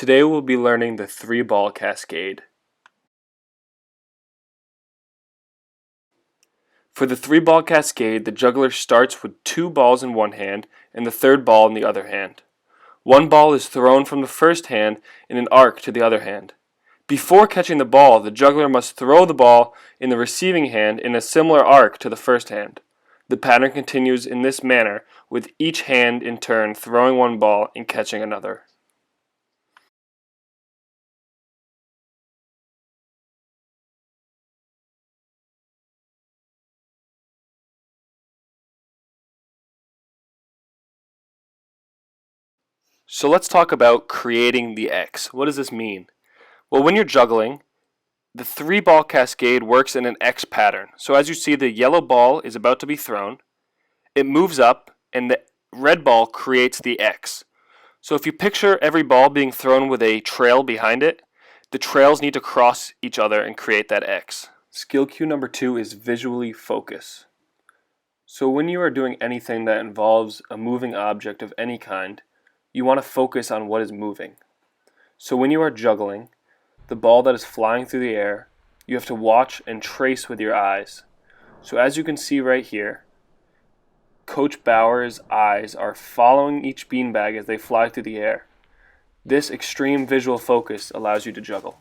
Today we'll be learning the 3-ball cascade. For the 3-ball cascade, the juggler starts with 2 balls in one hand and the third ball in the other hand. One ball is thrown from the first hand in an arc to the other hand. Before catching the ball, the juggler must throw the ball in the receiving hand in a similar arc to the first hand. The pattern continues in this manner, with each hand in turn throwing one ball and catching another. So let's talk about creating the X. What does this mean? Well, when you're juggling, the 3-ball cascade works in an X pattern. So as you see, the yellow ball is about to be thrown. It moves up, and the red ball creates the X. So if you picture every ball being thrown with a trail behind it, the trails need to cross each other and create that X. Skill cue number 2 is visually focus. So when you are doing anything that involves a moving object of any kind, you want to focus on what is moving. So when you are juggling, the ball that is flying through the air, you have to watch and trace with your eyes. So as you can see right here, Coach Bauer's eyes are following each beanbag as they fly through the air. This extreme visual focus allows you to juggle.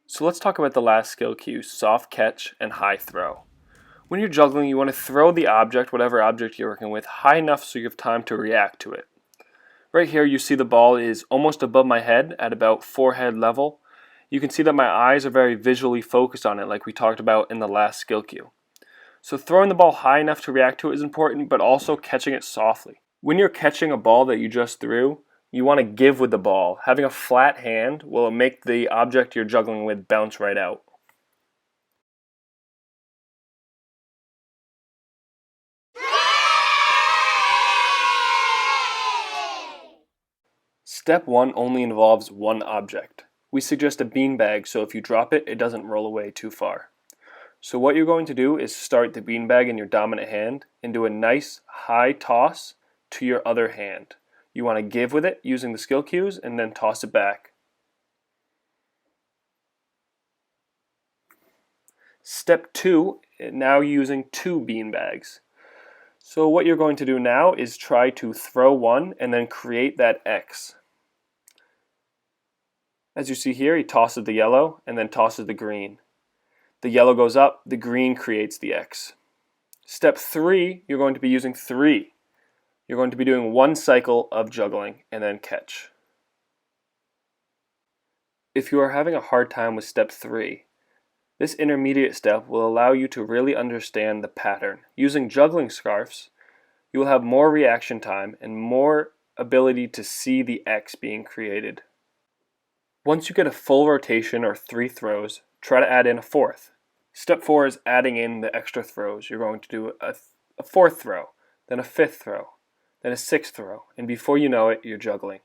So let's talk about the last skill cue, soft catch and high throw. When you're juggling, you want to throw the object, whatever object you're working with, high enough so you have time to react to it. Right here you see the ball is almost above my head at about forehead level. You can see that my eyes are very visually focused on it like we talked about in the last skill cue. So throwing the ball high enough to react to it is important, but also catching it softly. When you're catching a ball that you just threw, you want to give with the ball. Having a flat hand will make the object you're juggling with bounce right out. Step 1 only involves one object. We suggest a beanbag so if you drop it, it doesn't roll away too far. So what you're going to do is start the beanbag in your dominant hand and do a nice high toss to your other hand. You want to give with it using the skill cues and then toss it back. Step 2, now using 2 beanbags. So what you're going to do now is try to throw one and then create that X. As you see here, he tosses the yellow and then tosses the green. The yellow goes up, the green creates the X. Step 3, you're going to be using 3. You're going to be doing 1 cycle of juggling and then catch. If you are having a hard time with step 3, this intermediate step will allow you to really understand the pattern. Using juggling scarves, you will have more reaction time and more ability to see the X being created. Once you get a full rotation or 3 throws, try to add in a 4th. Step 4 is adding in the extra throws. You're going to do a 4th throw, then a 5th throw, then a 6th throw, and before you know it, you're juggling.